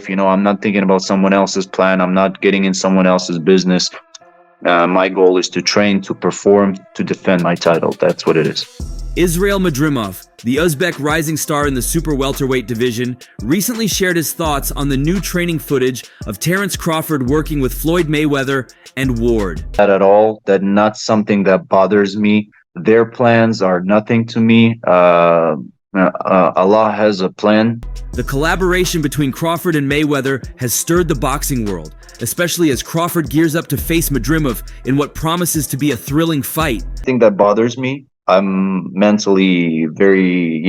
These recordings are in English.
life. I'm not thinking about someone else's plan. I'm not getting in someone else's business. My goal is to train, to perform, to defend my title. That's what it is. Israil Madrimov, the Uzbek rising star in the super welterweight division, recently shared his thoughts on the new training footage of Terence Crawford working with Floyd Mayweather and Ward. Not at all. That's not something that bothers me. Their plans are nothing to me. Allah has a plan. The collaboration between Crawford and Mayweather has stirred the boxing world, especially as Crawford gears up to face Madrimov in what promises to be a thrilling fight. I think that bothers me. I'm mentally very,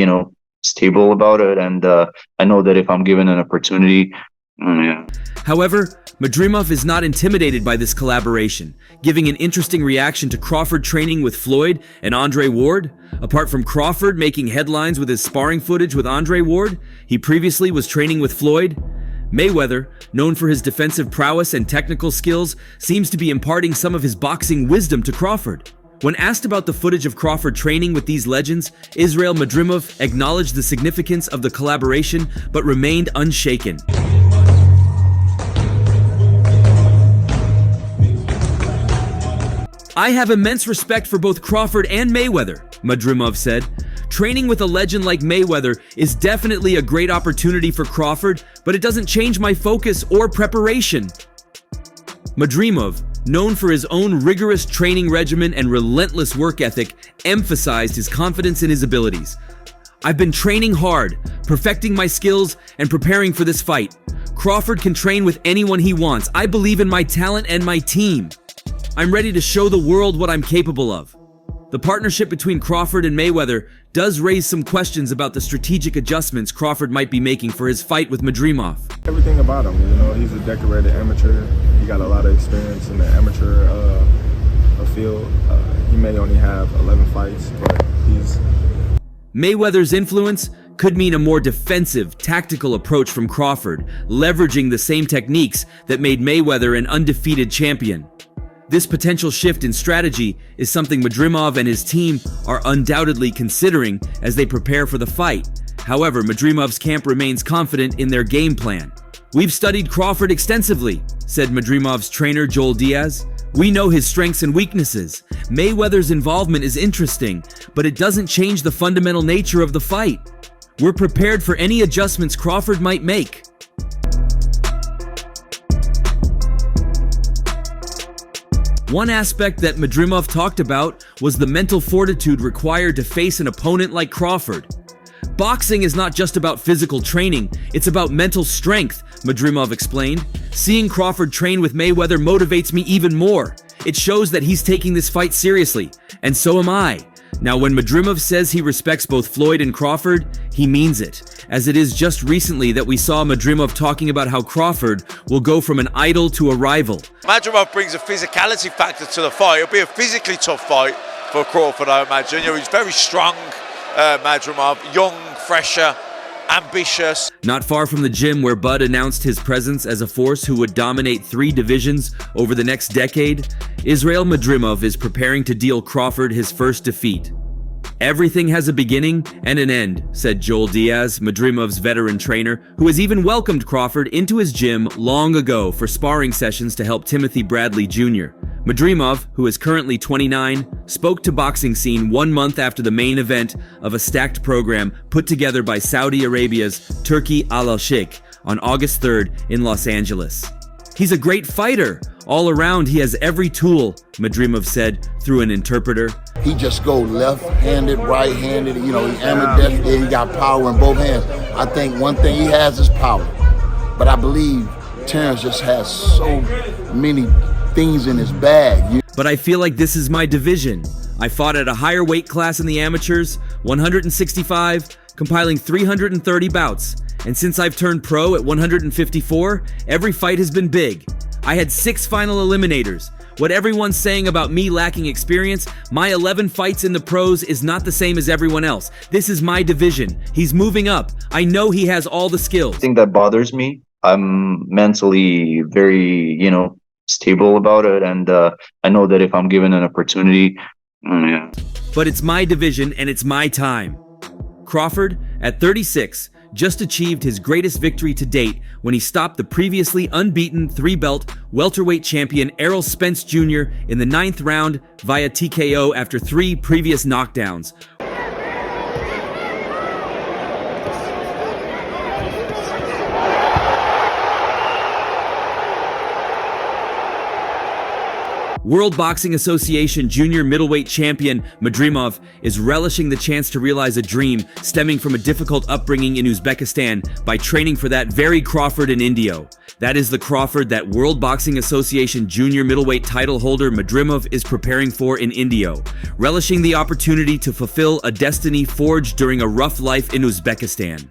stable about it, and I know that if I'm given an opportunity, yeah. However, Madrimov is not intimidated by this collaboration, giving an interesting reaction to Crawford training with Floyd and Andre Ward. Apart from Crawford making headlines with his sparring footage with Andre Ward, he previously was training with Floyd. Mayweather, known for his defensive prowess and technical skills, seems to be imparting some of his boxing wisdom to Crawford. When asked about the footage of Crawford training with these legends, Israil Madrimov acknowledged the significance of the collaboration but remained unshaken. I have immense respect for both Crawford and Mayweather, Madrimov said. Training with a legend like Mayweather is definitely a great opportunity for Crawford, but it doesn't change my focus or preparation. Madrimov, known for his own rigorous training regimen and relentless work ethic, emphasized his confidence in his abilities. I've been training hard, perfecting my skills, and preparing for this fight. Crawford can train with anyone he wants. I believe in my talent and my team. I'm ready to show the world what I'm capable of. The partnership between Crawford and Mayweather does raise some questions about the strategic adjustments Crawford might be making for his fight with Madrimov. Everything about him, he's a decorated amateur. He got a lot of experience in the amateur field. He may only have 11 fights, but he's... Mayweather's influence could mean a more defensive, tactical approach from Crawford, leveraging the same techniques that made Mayweather an undefeated champion. This potential shift in strategy is something Madrimov and his team are undoubtedly considering as they prepare for the fight. However, Madrimov's camp remains confident in their game plan. "We've studied Crawford extensively," said Madrimov's trainer Joel Diaz. "We know his strengths and weaknesses. Mayweather's involvement is interesting, but it doesn't change the fundamental nature of the fight. We're prepared for any adjustments Crawford might make." One aspect that Madrimov talked about was the mental fortitude required to face an opponent like Crawford. "Boxing is not just about physical training, it's about mental strength," Madrimov explained. "Seeing Crawford train with Mayweather motivates me even more. It shows that he's taking this fight seriously, and so am I." Now, when Madrimov says he respects both Floyd and Crawford, he means it, as it is just recently that we saw Madrimov talking about how Crawford will go from an idol to a rival. Madrimov brings a physicality factor to the fight. It'll be a physically tough fight for Crawford, I imagine. He's very strong, Madrimov, young, fresher, ambitious. Not far from the gym where Bud announced his presence as a force who would dominate 3 divisions over the next decade, Israil Madrimov is preparing to deal Crawford his first defeat. "Everything has a beginning and an end," said Joel Diaz, Madrimov's veteran trainer, who has even welcomed Crawford into his gym long ago for sparring sessions to help Timothy Bradley Jr. Madrimov, who is currently 29, spoke to Boxing Scene 1 month after the main event of a stacked program put together by Saudi Arabia's Turki Al-Sheikh on August 3rd in Los Angeles. "He's a great fighter. All around, he has every tool," Madrimov said through an interpreter. He just go left-handed, right-handed, he ambidextrous, he got power in both hands. I think one thing he has is power. But I believe Terence just has so many things in his bag. "But I feel like this is my division. I fought at a higher weight class in the amateurs, 165, compiling 330 bouts. And since I've turned pro at 154, every fight has been big. I had 6 final eliminators. What everyone's saying about me lacking experience, my 11 fights in the pros is not the same as everyone else. This is my division. He's moving up. I know he has all the skills." I think that bothers me. I'm mentally very, stable about it, and I know that if I'm given an opportunity, yeah. "But it's my division and it's my time." Crawford, at 36, just achieved his greatest victory to date when he stopped the previously unbeaten three-belt welterweight champion Errol Spence Jr. in the 9th round via TKO after 3 previous knockdowns. World Boxing Association junior middleweight champion Madrimov is relishing the chance to realize a dream stemming from a difficult upbringing in Uzbekistan by training for that very Crawford in Indio. That is the Crawford that World Boxing Association junior middleweight title holder Madrimov is preparing for in Indio, relishing the opportunity to fulfill a destiny forged during a rough life in Uzbekistan.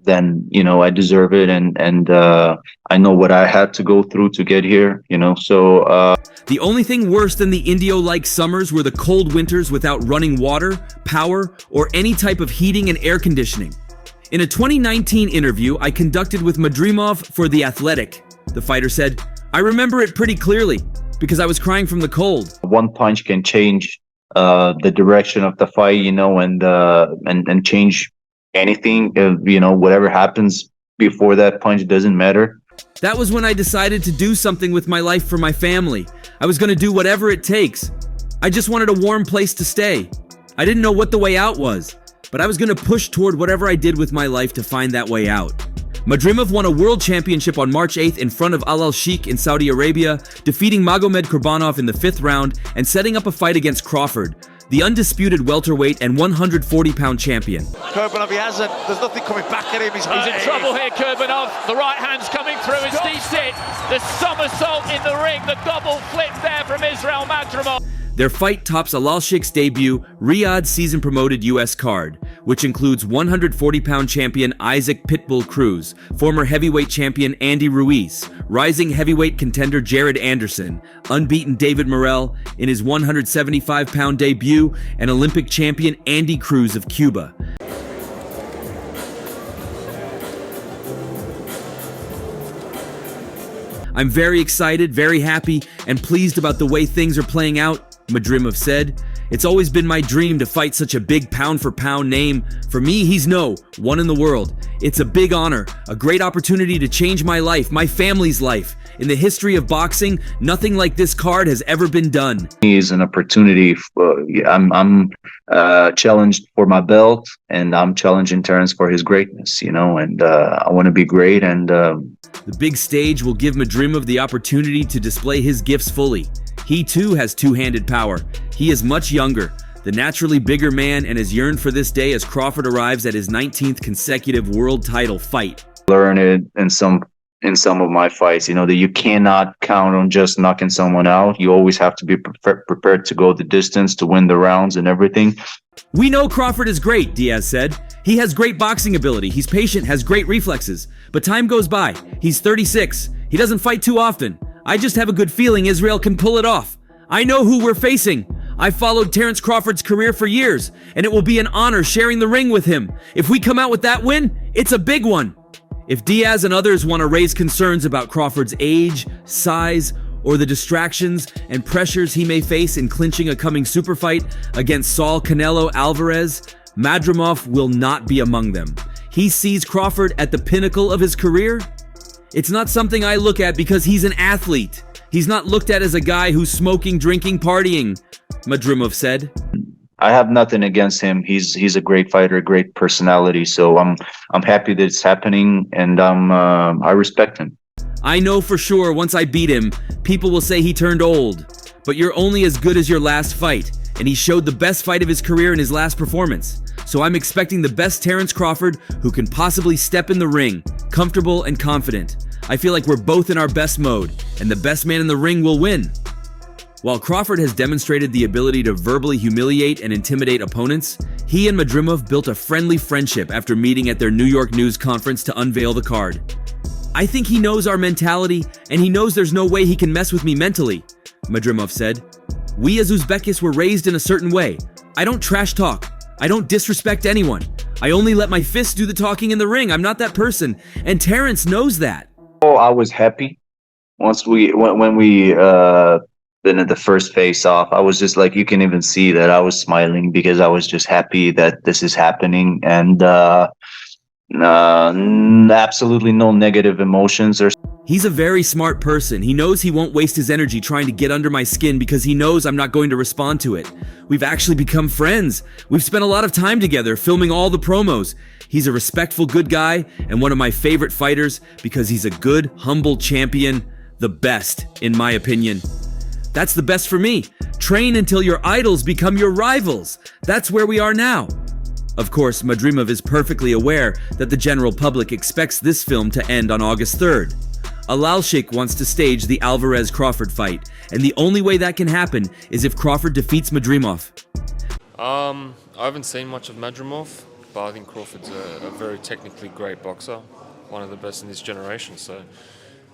Then I deserve it, and I know what I had to go through to get here. So the only thing worse than the Indio-like summers were the cold winters without running water, power, or any type of heating and air conditioning. In a 2019 interview I conducted with Madrimov for The Athletic, the fighter said, "I remember it pretty clearly because I was crying from the cold." one punch can change the direction of the fight, and change anything. Whatever happens before that punch doesn't matter. That was when I decided to do something with my life for my family. I was going to do whatever it takes. I just wanted a warm place to stay. I didn't know what the way out was, but I was going to push toward whatever I did with my life to find that way out. Madrimov won a world championship on March 8th in front of Al Sheikh in Saudi Arabia, defeating Magomed Kurbanov in the 5th round and setting up a fight against Crawford, the undisputed welterweight and 140-pound champion. Kurbanov, there's nothing coming back at him. He's in trouble here, Kurbanov. The right hand's coming through as he sits. The somersault in the ring, the double flip there from Israil Madrimov. Their fight tops Al Sheikh's debut Riyadh season-promoted U.S. card, which includes 140-pound champion Isaac Pitbull Cruz, former heavyweight champion Andy Ruiz, rising heavyweight contender Jared Anderson, unbeaten David Morrell in his 175-pound debut, and Olympic champion Andy Cruz of Cuba. "I'm very excited, very happy, and pleased about the way things are playing out," Madrimov said. "It's always been my dream to fight such a big pound-for-pound name. For me, he's one in the world. It's a big honor, a great opportunity to change my life, my family's life. In the history of boxing, nothing like this card has ever been done." It's an opportunity. I'm challenged for my belt, and I'm challenging Terence for his greatness. And I want to be great. And the big stage will give Madrimov the opportunity to display his gifts fully. He too has two-handed power. He is much younger, the naturally bigger man, and has yearned for this day as Crawford arrives at his 19th consecutive world title fight. Learn it in some of my fights, that you cannot count on just knocking someone out. You always have to be prepared to go the distance, to win the rounds and everything. "We know Crawford is great," Diaz said. "He has great boxing ability. He's patient, has great reflexes. But time goes by. He's 36. He doesn't fight too often. I just have a good feeling Israil can pull it off. I know who we're facing. I followed Terence Crawford's career for years, and it will be an honor sharing the ring with him. If we come out with that win, it's a big one." If Diaz and others want to raise concerns about Crawford's age, size, or the distractions and pressures he may face in clinching a coming super fight against Saul Canelo Alvarez, Madrimov will not be among them. He sees Crawford at the pinnacle of his career. "It's not something I look at because he's an athlete. He's not looked at as a guy who's smoking, drinking, partying," Madrimov said. I have nothing against him. He's a great fighter, a great personality. So I'm happy that it's happening, and I respect him. "I know for sure once I beat him, people will say he turned old. But you're only as good as your last fight, and he showed the best fight of his career in his last performance. So I'm expecting the best Terence Crawford who can possibly step in the ring, comfortable and confident. I feel like we're both in our best mode, and the best man in the ring will win." While Crawford has demonstrated the ability to verbally humiliate and intimidate opponents, he and Madrimov built a friendly friendship after meeting at their New York news conference to unveil the card. "I think he knows our mentality, and he knows there's no way he can mess with me mentally," Madrimov said. "We as Uzbekis were raised in a certain way. I don't trash talk. I don't disrespect anyone. I only let my fists do the talking in the ring. I'm not that person, and Terence knows that." Oh, I was happy when we then at the first face off. I was just like, you can even see that I was smiling because I was just happy that this is happening. And Absolutely no negative emotions or. He's a very smart person. He knows he won't waste his energy trying to get under my skin because he knows I'm not going to respond to it. We've actually become friends. We've spent a lot of time together filming all the promos. He's a respectful, good guy and one of my favorite fighters because he's a good, humble champion. The best, in my opinion. That's the best for me. Train until your idols become your rivals. That's where we are now. Of course, Madrimov is perfectly aware that the general public expects this film to end on August 3rd. Alalshik wants to stage the Alvarez-Crawford fight, and the only way that can happen is if Crawford defeats Madrimov. I haven't seen much of Madrimov, but I think Crawford's a very technically great boxer, one of the best in this generation, so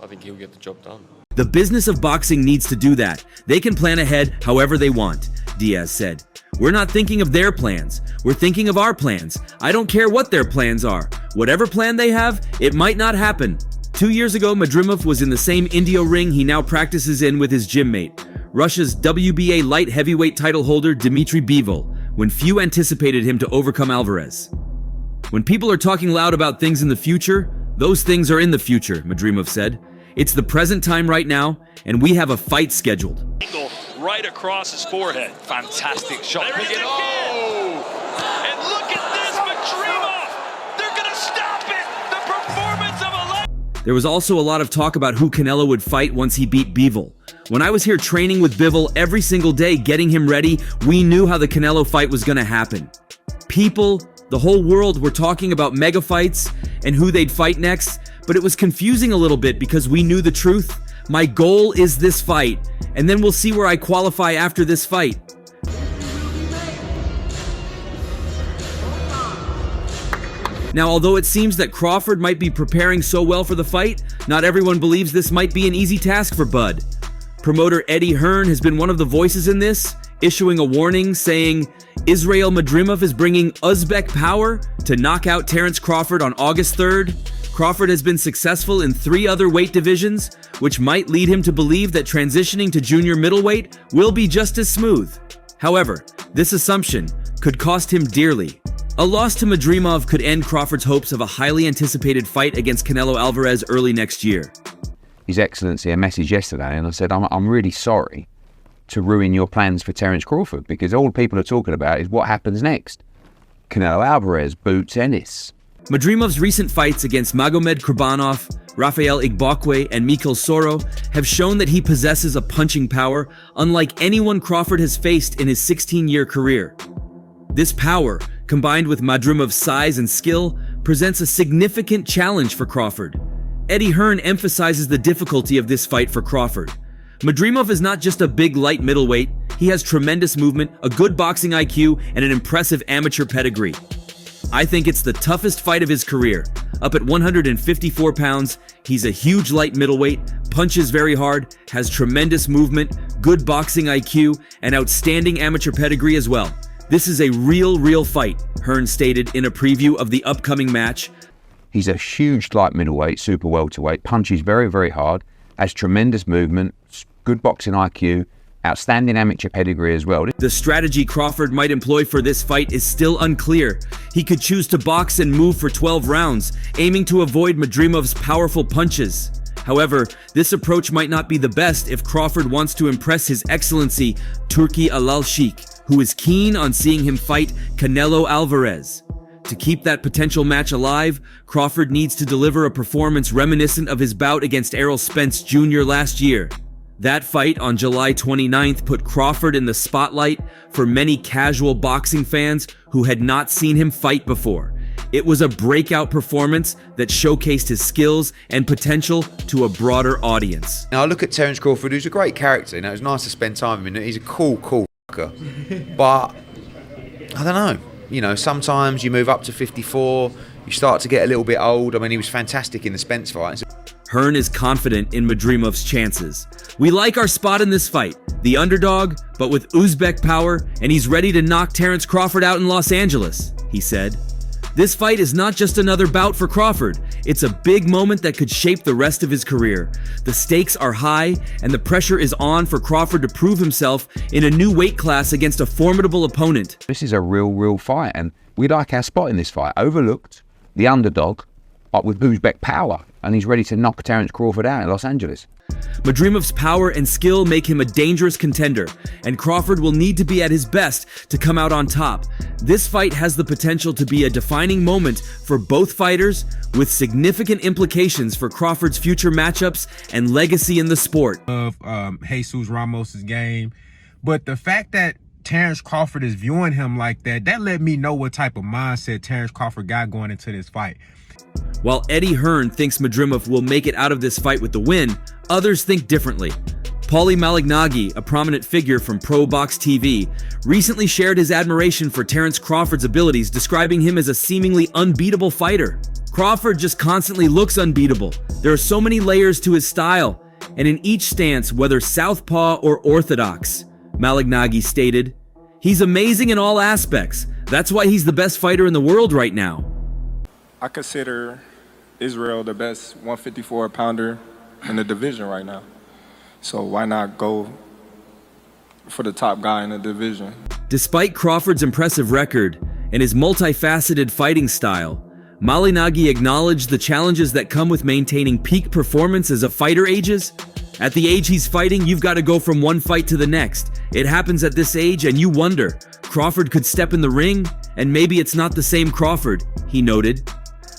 I think he'll get the job done. The business of boxing needs to do that. They can plan ahead however they want, Diaz said. We're not thinking of their plans. We're thinking of our plans. I don't care what their plans are. Whatever plan they have, it might not happen. 2 years ago, Madrimov was in the same Indio ring he now practices in with his gym mate, Russia's WBA light heavyweight title holder Dmitry Bivol, when few anticipated him to overcome Alvarez. When people are talking loud about things in the future, those things are in the future, Madrimov said. It's the present time right now, and we have a fight scheduled. Right across his forehead. Fantastic shot. There it is again. And look at this, Madrimov! They're gonna stop it! The performance of a life! There was also a lot of talk about who Canelo would fight once he beat Bivol. When I was here training with Bivol every single day, getting him ready, we knew how the Canelo fight was gonna happen. People, the whole world were talking about mega fights and who they'd fight next, but it was confusing a little bit because we knew the truth. My goal is this fight, and then we'll see where I qualify after this fight. Now, although it seems that Crawford might be preparing so well for the fight, not everyone believes this might be an easy task for Bud. Promoter Hearn has been one of the voices in this, issuing a warning saying, Israil Madrimov is bringing Uzbek power to knock out Terence Crawford on August 3rd. Crawford has been successful in 3 other weight divisions, which might lead him to believe that transitioning to junior middleweight will be just as smooth. However, this assumption could cost him dearly. A loss to Madrimov could end Crawford's hopes of a highly anticipated fight against Canelo Alvarez early next year. His Excellency a message yesterday, and I said, I'm really sorry to ruin your plans for Terence Crawford, because all people are talking about is what happens next. Canelo Alvarez, Boots Ennis. Madrimov's recent fights against Magomed Kurbanov, Rafael Igbokwe, and Mikhail Soro have shown that he possesses a punching power unlike anyone Crawford has faced in his 16-year career. This power, combined with Madrimov's size and skill, presents a significant challenge for Crawford. Hearn emphasizes the difficulty of this fight for Crawford. Madrimov is not just a big light middleweight, he has tremendous movement, a good boxing IQ, and an impressive amateur pedigree. I think it's the toughest fight of his career. Up at 154 pounds, he's a huge light middleweight, punches very hard, has tremendous movement, good boxing IQ, and outstanding amateur pedigree as well. This is a real fight, Hearn stated in a preview of the upcoming match. He's a huge light middleweight, super welterweight, punches very hard, has tremendous movement, good boxing IQ, outstanding amateur pedigree as well. The strategy Crawford might employ for this fight is still unclear. He could choose to box and move for 12 rounds, aiming to avoid Madrimov's powerful punches. However, this approach might not be the best if Crawford wants to impress His Excellency Turki Alalshik, who is keen on seeing him fight Canelo Alvarez. To keep that potential match alive, Crawford needs to deliver a performance reminiscent of his bout against Errol Spence Jr. last year. That fight on July 29th put Crawford in the spotlight for many casual boxing fans who had not seen him fight before. It was a breakout performance that showcased his skills and potential to a broader audience. Now I look at Terence Crawford, who's a great character. You know, it's nice to spend time with him. He's a cool fucker. But I don't know. You know, sometimes you move up to 54, you start to get a little bit old. I mean, he was fantastic in the Spence fight. Hearn is confident in Madrimov's chances. We like our spot in this fight, the underdog, but with Uzbek power, and he's ready to knock Terence Crawford out in Los Angeles, he said. This fight is not just another bout for Crawford, it's a big moment that could shape the rest of his career. The stakes are high, and the pressure is on for Crawford to prove himself in a new weight class against a formidable opponent. This is a real fight, and we like our spot in this fight. Overlooked, the underdog, but with Uzbek power, and he's ready to knock Terence Crawford out in Los Angeles. Madrimov's power and skill make him a dangerous contender, and Crawford will need to be at his best to come out on top. This fight has the potential to be a defining moment for both fighters, with significant implications for Crawford's future matchups and legacy in the sport. Of Jesus Ramos's game, but the fact that Terence Crawford is viewing him like that let me know what type of mindset Terence Crawford got going into this fight. While Eddie Hearn thinks Madrimov will make it out of this fight with the win, others think differently. Paulie Malignaggi, a prominent figure from Pro Box TV, recently shared his admiration for Terence Crawford's abilities, describing him as a seemingly unbeatable fighter. Crawford just constantly looks unbeatable. There are so many layers to his style, and in each stance, whether southpaw or orthodox, Malignaggi stated, "He's amazing in all aspects. That's why he's the best fighter in the world right now." I consider Israil the best 154-pounder in the division right now. So why not go for the top guy in the division? Despite Crawford's impressive record and his multifaceted fighting style, Malignaggi acknowledged the challenges that come with maintaining peak performance as a fighter ages. At the age he's fighting, you've got to go from one fight to the next. It happens at this age, and you wonder, Crawford could step in the ring, and maybe it's not the same Crawford, he noted.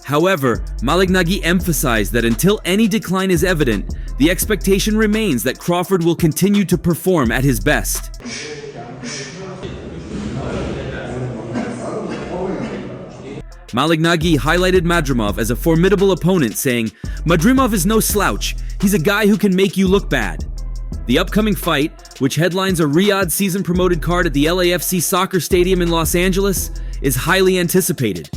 However, Malignaggi emphasized that until any decline is evident, the expectation remains that Crawford will continue to perform at his best. Malignaggi highlighted Madrimov as a formidable opponent, saying, "Madrimov is no slouch. He's a guy who can make you look bad." The upcoming fight, which headlines a Riyadh season-promoted card at the LAFC Soccer Stadium in Los Angeles, is highly anticipated.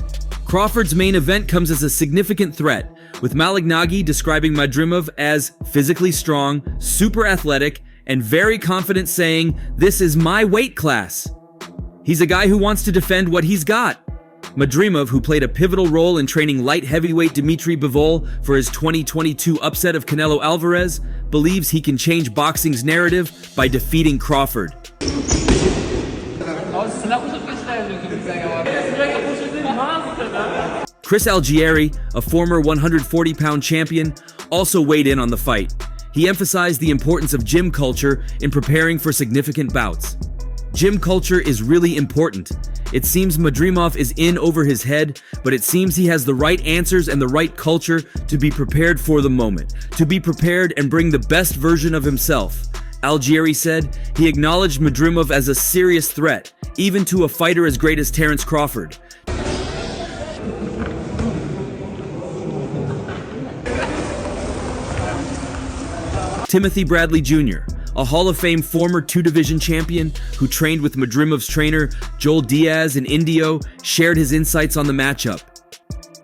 Crawford's main event comes as a significant threat, with Malignaggi describing Madrimov as physically strong, super athletic, and very confident, saying, "This is my weight class." He's a guy who wants to defend what he's got. Madrimov, who played a pivotal role in training light heavyweight Dimitri Bivol for his 2022 upset of Canelo Alvarez, believes he can change boxing's narrative by defeating Crawford. Chris Algieri, a former 140-pound champion, also weighed in on the fight. He emphasized the importance of gym culture in preparing for significant bouts. Gym culture is really important. It seems Madrimov is in over his head, but it seems he has the right answers and the right culture to be prepared for the moment, to be prepared and bring the best version of himself. Algieri said he acknowledged Madrimov as a serious threat, even to a fighter as great as Terence Crawford. Timothy Bradley Jr., a Hall of Fame former two-division champion who trained with Madrimov's trainer Joel Diaz in Indio, shared his insights on the matchup.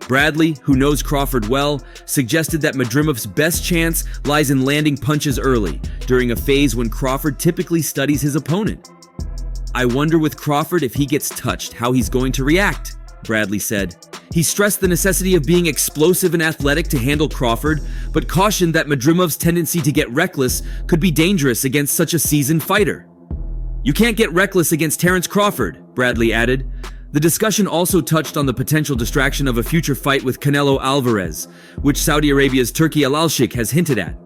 Bradley, who knows Crawford well, suggested that Madrimov's best chance lies in landing punches early, during a phase when Crawford typically studies his opponent. "I wonder with Crawford if he gets touched, how he's going to react," Bradley said. He stressed the necessity of being explosive and athletic to handle Crawford, but cautioned that Madrimov's tendency to get reckless could be dangerous against such a seasoned fighter. "You can't get reckless against Terence Crawford," Bradley added. The discussion also touched on the potential distraction of a future fight with Canelo Alvarez, which Saudi Arabia's Turki Al-Sheikh has hinted at.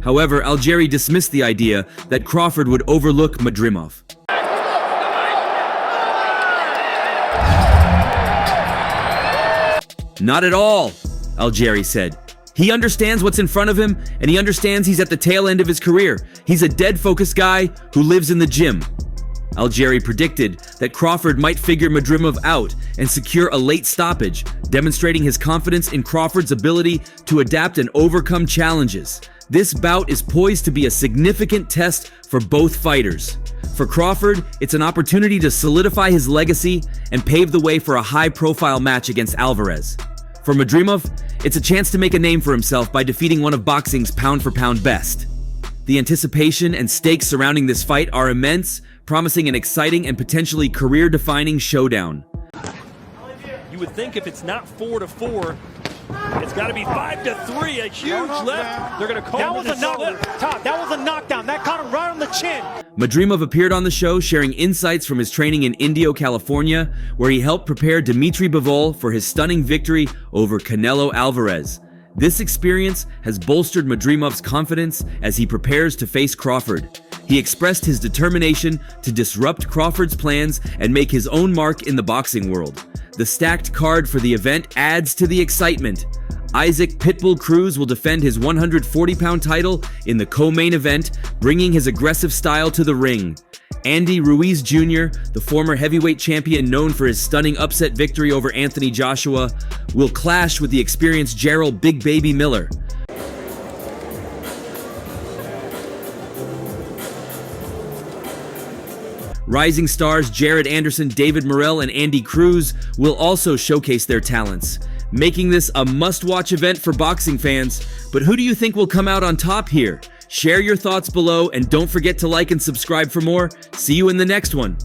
However, Algieri dismissed the idea that Crawford would overlook Madrimov. "Not at all," Algieri said. "He understands what's in front of him, and he understands he's at the tail end of his career. He's a dead-focused guy who lives in the gym." Algieri predicted that Crawford might figure Madrimov out and secure a late stoppage, demonstrating his confidence in Crawford's ability to adapt and overcome challenges. This bout is poised to be a significant test for both fighters. For Crawford, it's an opportunity to solidify his legacy and pave the way for a high-profile match against Alvarez. For Madrimov, it's a chance to make a name for himself by defeating one of boxing's pound-for-pound best. The anticipation and stakes surrounding this fight are immense, promising an exciting and potentially career-defining showdown. You would think if it's not 4-4, It's got to be 5-3, a huge left. They're going to call that was a knockdown. That was a knockdown. That caught him right on the chin. Madrimov appeared on the show sharing insights from his training in Indio, California, where he helped prepare Dimitri Bivol for his stunning victory over Canelo Alvarez. This experience has bolstered Madrimov's confidence as he prepares to face Crawford. He expressed his determination to disrupt Crawford's plans and make his own mark in the boxing world. The stacked card for the event adds to the excitement. Isaac Pitbull Cruz will defend his 140-pound title in the co-main event, bringing his aggressive style to the ring. Andy Ruiz Jr., the former heavyweight champion known for his stunning upset victory over Anthony Joshua, will clash with the experienced Gerald Big Baby Miller. Rising stars Jared Anderson, David Morrell, and Andy Cruz will also showcase their talents, making this a must-watch event for boxing fans. But who do you think will come out on top here? Share your thoughts below and don't forget to like and subscribe for more. See you in the next one.